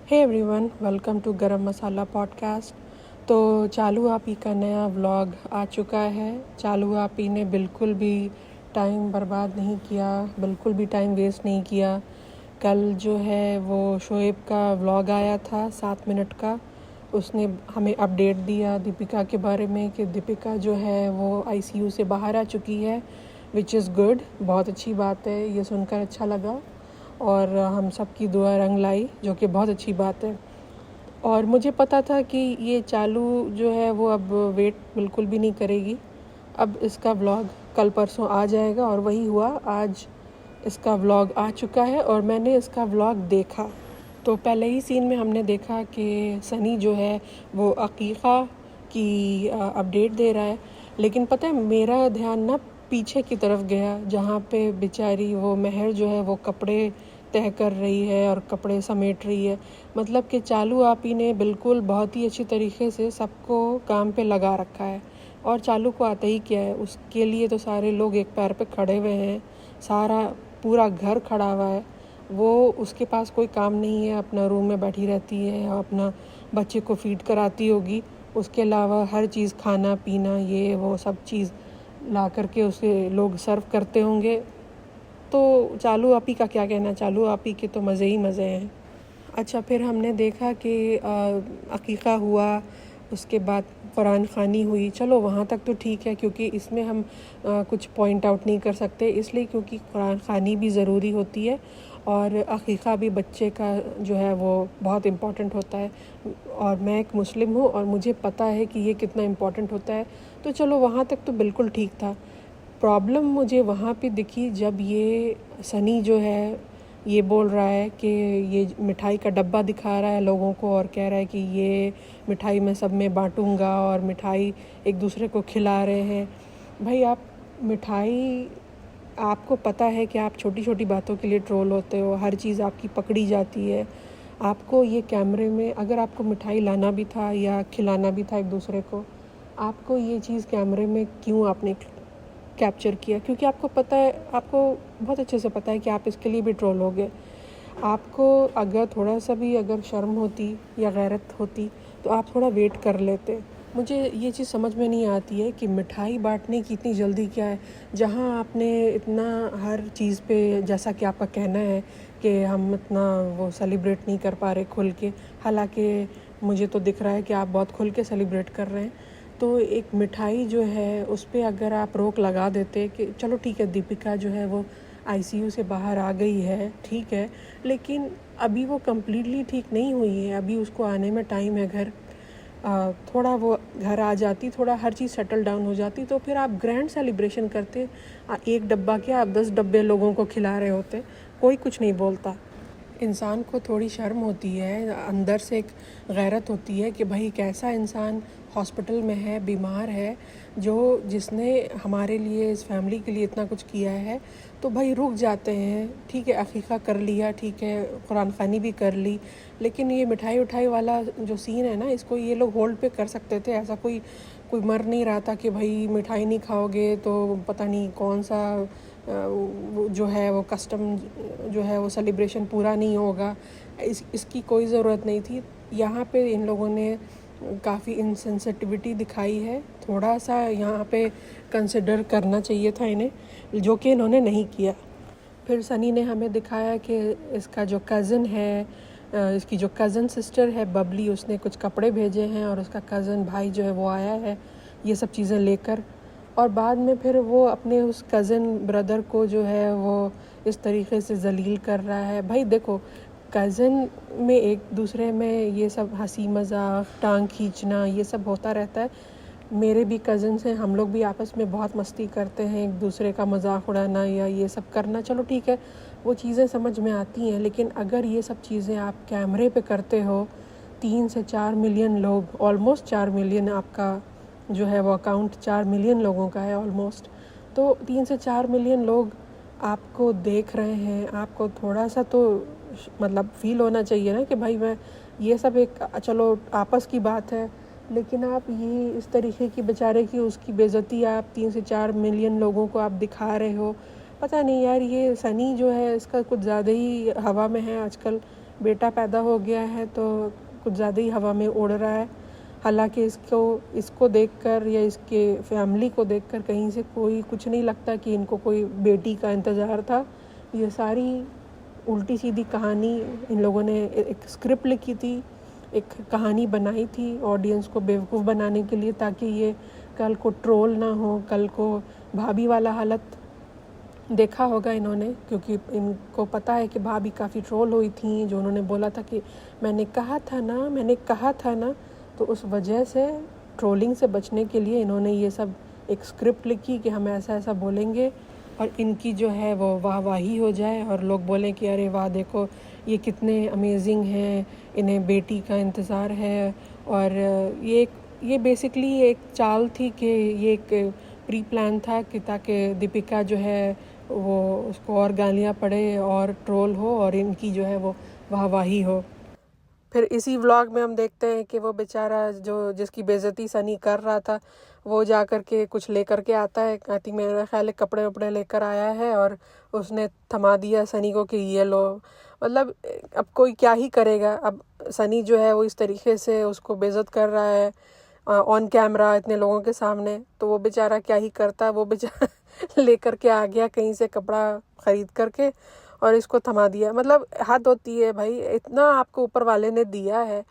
Hey everyone, welcome to गरम मसाला podcast. तो चालू आपी का नया व्लॉग आ चुका है। चालू आपी ने बिल्कुल भी टाइम बर्बाद नहीं किया, बिल्कुल भी टाइम वेस्ट नहीं किया। कल जो है वो शोएब का व्लॉग आया था 7 मिनट का। उसने हमें अपडेट दिया दीपिका के बारे में कि दीपिका जो है वो आईसीयू से बाहर आ चुकी है, विच इज़ गुड। बहुत अच्छी बात है, ये सुनकर अच्छा लगा और हम सब की दुआ रंग लाई, जो कि बहुत अच्छी बात है। और मुझे पता था कि ये चालू जो है वो अब वेट बिल्कुल भी नहीं करेगी। अब इसका व्लॉग कल परसों आ जाएगा और वही हुआ। आज इसका व्लॉग आ चुका है और मैंने इसका व्लॉग देखा। तो पहले ही सीन में हमने देखा कि सनी जो है वो अकीक़ा की अपडेट दे रहा है। लेकिन पता है, मेरा ध्यान ना पीछे की तरफ गया, जहाँ पे बेचारी वो महर जो है वो कपड़े तह कर रही है और कपड़े समेट रही है। मतलब कि चालू आपी ने बिल्कुल बहुत ही अच्छी तरीके से सबको काम पे लगा रखा है। और चालू को आता ही क्या है, उसके लिए तो सारे लोग एक पैर पे खड़े हुए हैं, सारा पूरा घर खड़ा हुआ है। वो उसके पास कोई काम नहीं है, अपना रूम में बैठी रहती है, अपना बच्चे को फीड कराती होगी। उसके अलावा हर चीज़, खाना पीना, ये वो सब चीज़ ला करके उसे लोग सर्व करते होंगे। तो चालू आपी का क्या कहना, चालू आपी के तो मज़े ही मज़े हैं। अच्छा, फिर हमने देखा कि अकीक़ा हुआ, उसके बाद फ़रहान ख़ानी हुई। चलो वहाँ तक तो ठीक है, क्योंकि इसमें हम कुछ पॉइंट आउट नहीं कर सकते, इसलिए क्योंकि फ़रहान ख़ानी भी ज़रूरी होती है और अकीक़ा भी बच्चे का जो है वो बहुत इम्पॉर्टेंट होता है। और मैं एक मुस्लिम हूँ और मुझे पता है कि ये कितना इम्पॉर्टेंट होता है। तो चलो वहाँ तक तो बिल्कुल ठीक था। प्रॉब्लम मुझे वहाँ पे दिखी जब ये सनी जो है ये बोल रहा है कि ये मिठाई का डब्बा दिखा रहा है लोगों को और कह रहा है कि ये मिठाई मैं सब में बांटूंगा और मिठाई एक दूसरे को खिला रहे हैं। भाई, आप मिठाई, आपको पता है कि आप छोटी छोटी बातों के लिए ट्रोल होते हो, हर चीज़ आपकी पकड़ी जाती है। आपको ये कैमरे में, अगर आपको मिठाई लाना भी था या खिलाना भी था एक दूसरे को, आपको ये चीज़ कैमरे में क्यों आपने कैप्चर किया? क्योंकि आपको पता है, आपको बहुत अच्छे से पता है कि आप इसके लिए भी ट्रोल हो गए। आपको अगर थोड़ा सा भी अगर शर्म होती या गैरत होती तो आप थोड़ा वेट कर लेते। मुझे ये चीज़ समझ में नहीं आती है कि मिठाई बांटने की इतनी जल्दी क्या है, जहाँ आपने इतना हर चीज़ पे, जैसा कि आपका कहना है कि हम इतना वो सेलिब्रेट नहीं कर पा रहे खुल के। हालांकि मुझे तो दिख रहा है कि आप बहुत खुल के सेलिब्रेट कर रहे हैं। तो एक मिठाई जो है उस पे अगर आप रोक लगा देते कि चलो ठीक है, दीपिका जो है वो आईसीयू से बाहर आ गई है, ठीक है, लेकिन अभी वो कम्प्लीटली ठीक नहीं हुई है, अभी उसको आने में टाइम है घर। थोड़ा वो घर आ जाती, थोड़ा हर चीज़ सेटल डाउन हो जाती, तो फिर आप ग्रैंड सेलिब्रेशन करते। एक डब्बा क्या, आप 10 डब्बे लोगों को खिला रहे होते, कोई कुछ नहीं बोलता। इंसान को थोड़ी शर्म होती है, अंदर से एक गैरत होती है कि भाई कैसा इंसान हॉस्पिटल में है, बीमार है, जिसने हमारे लिए, इस फैमिली के लिए इतना कुछ किया है। तो भाई रुक जाते हैं, ठीक है, अकीक़ा कर लिया, ठीक है, कुरान ख़ानी भी कर ली, लेकिन ये मिठाई उठाई वाला जो सीन है ना, इसको ये लोग होल्ड पे कर सकते थे। ऐसा कोई कोई मर नहीं रहा था कि भाई मिठाई नहीं खाओगे तो पता नहीं कौन सा जो है वो कस्टम जो है वो सेलिब्रेशन पूरा नहीं होगा। इसकी कोई ज़रूरत नहीं थी। यहाँ पे इन लोगों ने काफ़ी इनसेंसिटिविटी दिखाई है। थोड़ा सा यहाँ पे कंसिडर करना चाहिए था इन्हें, जो कि इन्होंने नहीं किया। फिर सनी ने हमें दिखाया कि इसका जो कज़न है, इसकी जो कज़न सिस्टर है बबली, उसने कुछ कपड़े भेजे हैं और उसका कज़न भाई जो है वो आया है ये सब चीज़ें लेकर। और बाद में फिर वो अपने उस कज़न ब्रदर को जो है वो इस तरीके से जलील कर रहा है। भाई देखो, कज़न में एक दूसरे में ये सब हंसी मजाक, टांग खींचना, ये सब होता रहता है। मेरे भी कज़न्स हैं, हम लोग भी आपस में बहुत मस्ती करते हैं, एक दूसरे का मजाक उड़ाना या ये सब करना, चलो ठीक है, वो चीज़ें समझ में आती हैं। लेकिन अगर ये सब चीज़ें आप कैमरे पे करते हो, 3 से 4 मिलियन लोग, ऑलमोस्ट 4 मिलियन, आपका जो है वो अकाउंट 4 मिलियन लोगों का है ऑलमोस्ट, तो 3 से 4 मिलियन लोग आपको देख रहे हैं। आपको थोड़ा सा तो मतलब फ़ील होना चाहिए ना कि भाई मैं, ये सब एक, चलो आपस की बात है, लेकिन आप ये इस तरीके की बेचारे की उसकी बेइज्जती आप 3 से 4 मिलियन लोगों को आप दिखा रहे हो। पता नहीं यार, ये सनी जो है इसका कुछ ज़्यादा ही हवा में है आजकल। बेटा पैदा हो गया है तो कुछ ज़्यादा ही हवा में उड़ रहा है। हालांकि इसको देखकर या इसके फैमिली को देखकर कहीं से कोई कुछ नहीं लगता कि इनको कोई बेटी का इंतज़ार था। ये सारी उल्टी सीधी कहानी इन लोगों ने एक स्क्रिप्ट लिखी थी, एक कहानी बनाई थी ऑडियंस को बेवकूफ़ बनाने के लिए, ताकि ये कल को ट्रोल ना हो। कल को भाभी वाला हालत देखा होगा इन्होंने, क्योंकि इनको पता है कि भाभी काफ़ी ट्रोल हुई थी, जो उन्होंने बोला था कि मैंने कहा था ना। तो उस वजह से ट्रोलिंग से बचने के लिए इन्होंने ये सब एक स्क्रिप्ट लिखी कि हम ऐसा ऐसा बोलेंगे और इनकी जो है वो वाहवाही हो जाए और लोग बोलें कि अरे वाह देखो ये कितने अमेजिंग हैं, इन्हें बेटी का इंतज़ार है। और ये बेसिकली एक चाल थी कि ये एक प्री प्लान था कि ताकि दीपिका जो है वो उसको और गालियाँ पड़े और ट्रोल हो और इनकी जो है वो वाहवाही हो। फिर इसी व्लॉग में हम देखते हैं कि वो बेचारा जिसकी बेइज्जती सनी कर रहा था वो जा कर के कुछ लेकर के आता है। आई थिंक मेरा ख्याल है कपड़े वपड़े लेकर आया है और उसने थमा दिया सनी को कि ये लो। मतलब अब कोई क्या ही करेगा। अब सनी जो है वो इस तरीके से उसको बेइज्जत कर रहा है ऑन कैमरा इतने लोगों के सामने, तो वो बेचारा क्या ही करता। वो बेचारा लेकर के आ गया कहीं से कपड़ा ख़रीद करके और इसको थमा दिया। मतलब हद होती है भाई, इतना आपको ऊपर वाले ने दिया है,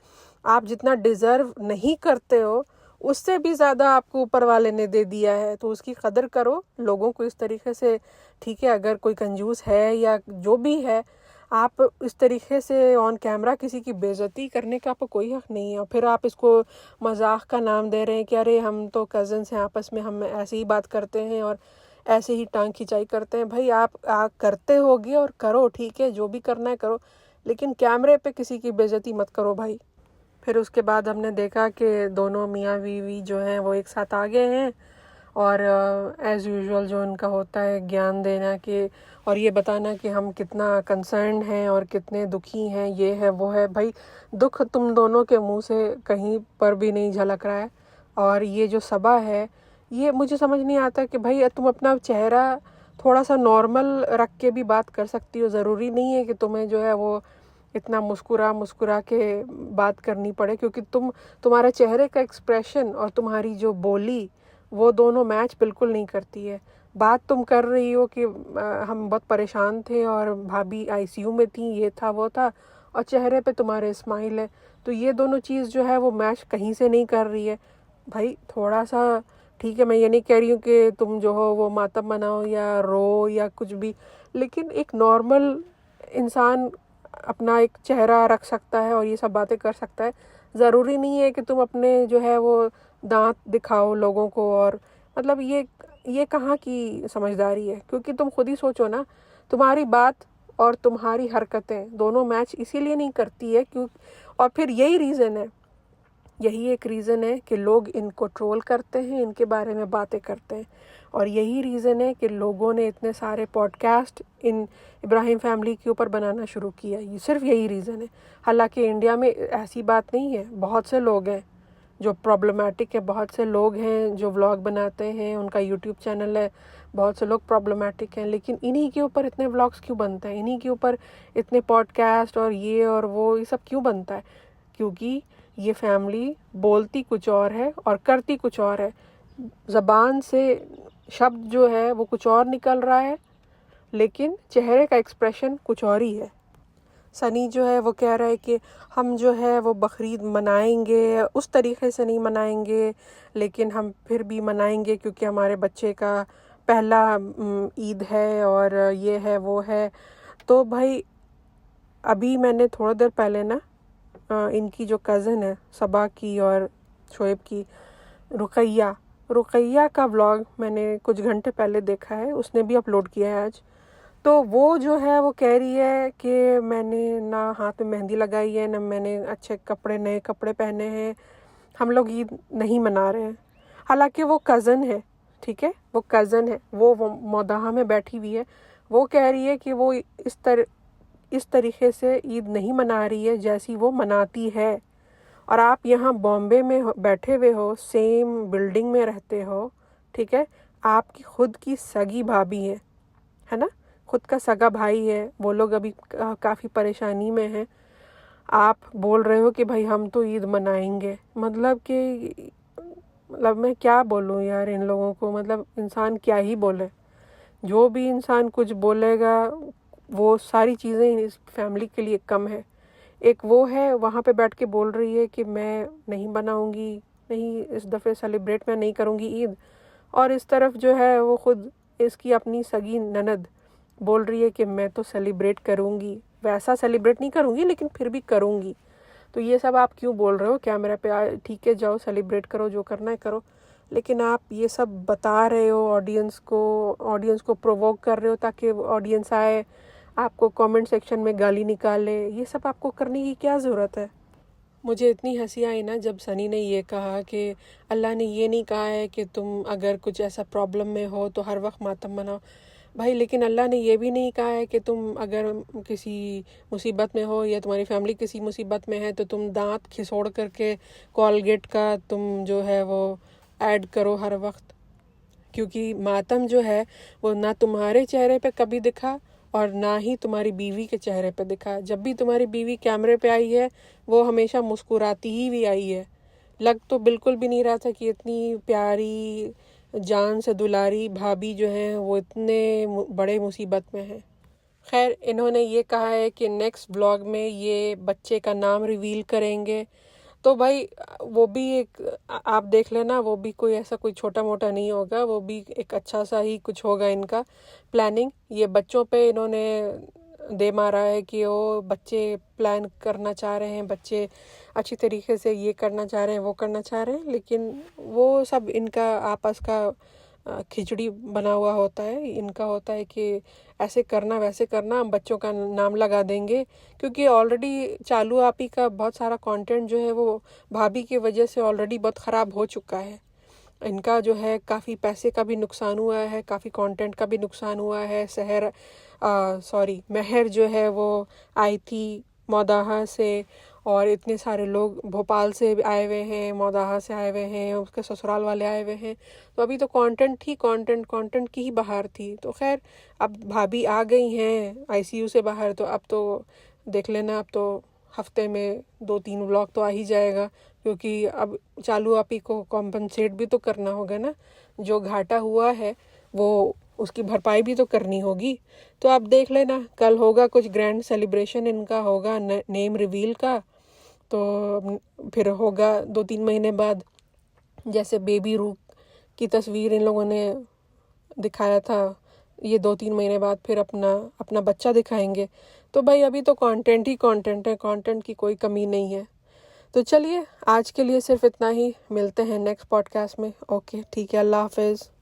आप जितना डिज़र्व नहीं करते हो उससे भी ज़्यादा आपको ऊपर वाले ने दे दिया है, तो उसकी कदर करो। लोगों को इस तरीके से, ठीक है अगर कोई कंजूस है या जो भी है, आप इस तरीके से ऑन कैमरा किसी की बेइज्जती करने का आपको कोई हक़ नहीं है। और फिर आप इसको मजाक का नाम दे रहे हैं कि अरे हम तो कज़न्स हैं, आपस में हम ऐसे ही बात करते हैं और ऐसे ही टांग खिंचाई करते हैं। भाई आप करते होगे और करो, ठीक है जो भी करना है करो, लेकिन कैमरे पे किसी की बेइज्जती मत करो भाई। फिर उसके बाद हमने देखा कि दोनों मियाँ बीवी जो हैं वो एक साथ आ गए हैं और एज़ यूजुअल जो उनका होता है ज्ञान देना कि और ये बताना कि हम कितना कंसर्न हैं और कितने दुखी हैं, ये है वो है। भाई दुख तुम दोनों के मुंह से कहीं पर भी नहीं झलक रहा है। और ये जो सभा है, ये मुझे समझ नहीं आता कि भाई तुम अपना चेहरा थोड़ा सा नॉर्मल रख के भी बात कर सकती हो। ज़रूरी नहीं है कि तुम्हें जो है वो इतना मुस्कुरा के बात करनी पड़े, क्योंकि तुम्हारे चेहरे का एक्सप्रेशन और तुम्हारी जो बोली वो दोनों मैच बिल्कुल नहीं करती है। बात तुम कर रही हो कि हम बहुत परेशान थे और भाभी आईसीयू में थी, ये था वो था, और चेहरे पे तुम्हारे स्माइल है, तो ये दोनों चीज़ जो है वो मैच कहीं से नहीं कर रही है। भाई थोड़ा सा, ठीक है मैं ये नहीं कह रही हूँ कि तुम जो हो वो मातम मनाओ या रो या कुछ भी, लेकिन एक नॉर्मल इंसान अपना एक चेहरा रख सकता है और ये सब बातें कर सकता है। ज़रूरी नहीं है कि तुम अपने जो है वो दांत दिखाओ लोगों को। और मतलब ये कहाँ की समझदारी है, क्योंकि तुम खुद ही सोचो ना, तुम्हारी बात और तुम्हारी हरकतें दोनों मैच इसीलिए नहीं करती है क्यों। और फिर यही एक रीज़न है कि लोग इनको ट्रोल करते हैं, इनके बारे में बातें करते हैं। और यही रीज़न है कि लोगों ने इतने सारे पॉडकास्ट इन इब्राहिम फैमिली के ऊपर बनाना शुरू किया। ये सिर्फ यही रीज़न है। हालांकि इंडिया में ऐसी बात नहीं है, बहुत से लोग हैं जो प्रॉब्लमेटिक है, बहुत से लोग हैं जो व्लॉग बनाते हैं, उनका यूट्यूब चैनल है, बहुत से लोग प्रॉब्लमेटिक हैं, लेकिन इन्हीं के ऊपर इतने व्लॉग्स क्यों बनते हैं, इन्हीं के ऊपर इतने पॉडकास्ट और ये और वो ये सब क्यों बनता है? क्योंकि ये फैमिली बोलती कुछ और है और करती कुछ और है। ज़बान से शब्द जो है वो कुछ और निकल रहा है, लेकिन चेहरे का एक्सप्रेशन कुछ और ही है। सनी जो है वो कह रहा है कि हम जो है वो बकरीद मनाएंगे, उस तरीके से नहीं मनाएंगे, लेकिन हम फिर भी मनाएंगे क्योंकि हमारे बच्चे का पहला ईद है और ये है वो है। तो भाई अभी मैंने थोड़ा देर पहले ना इनकी जो कज़न है सबा की और शोएब की, रुकैया का व्लॉग मैंने कुछ घंटे पहले देखा है, उसने भी अपलोड किया है आज। तो वो जो है वो कह रही है कि मैंने ना हाथ में मेहंदी लगाई है, ना मैंने नए कपड़े पहने हैं, हम लोग ईद नहीं मना रहे हैं। हालांकि वो कज़न है, ठीक है वो कज़न है, वो मौदाहा में बैठी हुई है, वो कह रही है कि वो इस तरीके से ईद नहीं मना रही है जैसी वो मनाती है। और आप यहाँ बॉम्बे में बैठे हुए हो, सेम बिल्डिंग में रहते हो, ठीक है, आपकी खुद की सगी भाभी है ना, खुद का सगा भाई है, वो लोग अभी काफ़ी परेशानी में हैं, आप बोल रहे हो कि भाई हम तो ईद मनाएंगे, मतलब मैं क्या बोलूँ यार इन लोगों को, मतलब इंसान क्या ही बोले। जो भी इंसान कुछ बोलेगा वो सारी चीज़ें इस फैमिली के लिए कम है। एक वो है वहाँ पे बैठ के बोल रही है कि मैं नहीं बनाऊंगी, नहीं इस दफ़े सेलिब्रेट मैं नहीं करूँगी ईद, और इस तरफ जो है वो खुद इसकी अपनी सगी ननद बोल रही है कि मैं तो सेलिब्रेट करूँगी, वैसा सेलिब्रेट नहीं करूँगी लेकिन फिर भी करूँगी। तो ये सब आप क्यों बोल रहे हो कैमरा पे? ठीक है, जाओ सेलिब्रेट करो, जो करना है करो, लेकिन आप ये सब बता रहे हो ऑडियंस को प्रोवोक कर रहे हो ताकि ऑडियंस आए, आपको कमेंट सेक्शन में गाली निकाले। ये सब आपको करने की क्या ज़रूरत है? मुझे इतनी हंसी आई ना जब सनी ने ये कहा कि अल्लाह ने ये नहीं कहा है कि तुम अगर कुछ ऐसा प्रॉब्लम में हो तो हर वक्त मातम मनाओ। भाई लेकिन अल्लाह ने ये भी नहीं कहा है कि तुम अगर किसी मुसीबत में हो या तुम्हारी फैमिली किसी मुसीबत में है तो तुम दांत खिसोड़ करके कॉलगेट का तुम जो है वो ऐड करो हर वक्त। क्योंकि मातम जो है वो ना तुम्हारे चेहरे पे कभी दिखा और ना ही तुम्हारी बीवी के चेहरे पे दिखा। जब भी तुम्हारी बीवी कैमरे पे आई है वो हमेशा मुस्कुराती ही भी आई है। लग तो बिल्कुल भी नहीं रहा था कि इतनी प्यारी जान से दुलारी भाभी जो है वो इतने बड़े मुसीबत में है। खैर, इन्होंने ये कहा है कि नेक्स्ट ब्लॉग में ये बच्चे का नाम रिवील करेंगे। तो भाई वो भी एक आप देख लेना, वो भी कोई ऐसा कोई छोटा मोटा नहीं होगा, वो भी एक अच्छा सा ही कुछ होगा इनका प्लानिंग। ये बच्चों पे इन्होंने दे मारा है कि वो बच्चे प्लान करना चाह रहे हैं, बच्चे अच्छी तरीके से ये करना चाह रहे हैं, वो करना चाह रहे हैं, लेकिन वो सब इनका आपस का खिचड़ी बना हुआ होता है। इनका होता है कि ऐसे करना वैसे करना, हम बच्चों का नाम लगा देंगे। क्योंकि ऑलरेडी चालू आपी का बहुत सारा कंटेंट जो है वो भाभी की वजह से ऑलरेडी बहुत ख़राब हो चुका है। इनका जो है काफ़ी पैसे का भी नुकसान हुआ है, काफ़ी कंटेंट का भी नुकसान हुआ है। महर जो है वो आई थी मौदाहा से, और इतने सारे लोग भोपाल से आए हुए हैं, मौदाहा से आए हुए हैं, उसके ससुराल वाले आए हुए हैं। तो अभी तो कंटेंट की ही बहार थी। तो खैर, अब भाभी आ गई हैं आईसीयू से बाहर, तो अब तो देख लेना, अब तो हफ्ते में 2-3 व्लॉग तो आ ही जाएगा। क्योंकि अब चालू आपी को कॉम्पनसेट भी तो करना होगा ना, जो घाटा हुआ है वो उसकी भरपाई भी तो करनी होगी। तो आप देख लेना, कल होगा कुछ ग्रैंड सेलिब्रेशन इनका होगा नेम रिवील का। तो फिर होगा 2-3 महीने बाद, जैसे बेबी रूप की तस्वीर इन लोगों ने दिखाया था, ये 2-3 महीने बाद फिर अपना अपना बच्चा दिखाएंगे। तो भाई अभी तो कंटेंट ही कंटेंट है, कंटेंट की कोई कमी नहीं है। तो चलिए, आज के लिए सिर्फ इतना ही, मिलते हैं नेक्स्ट पॉडकास्ट में। ओके, ठीक है, अल्लाह हाफिज़।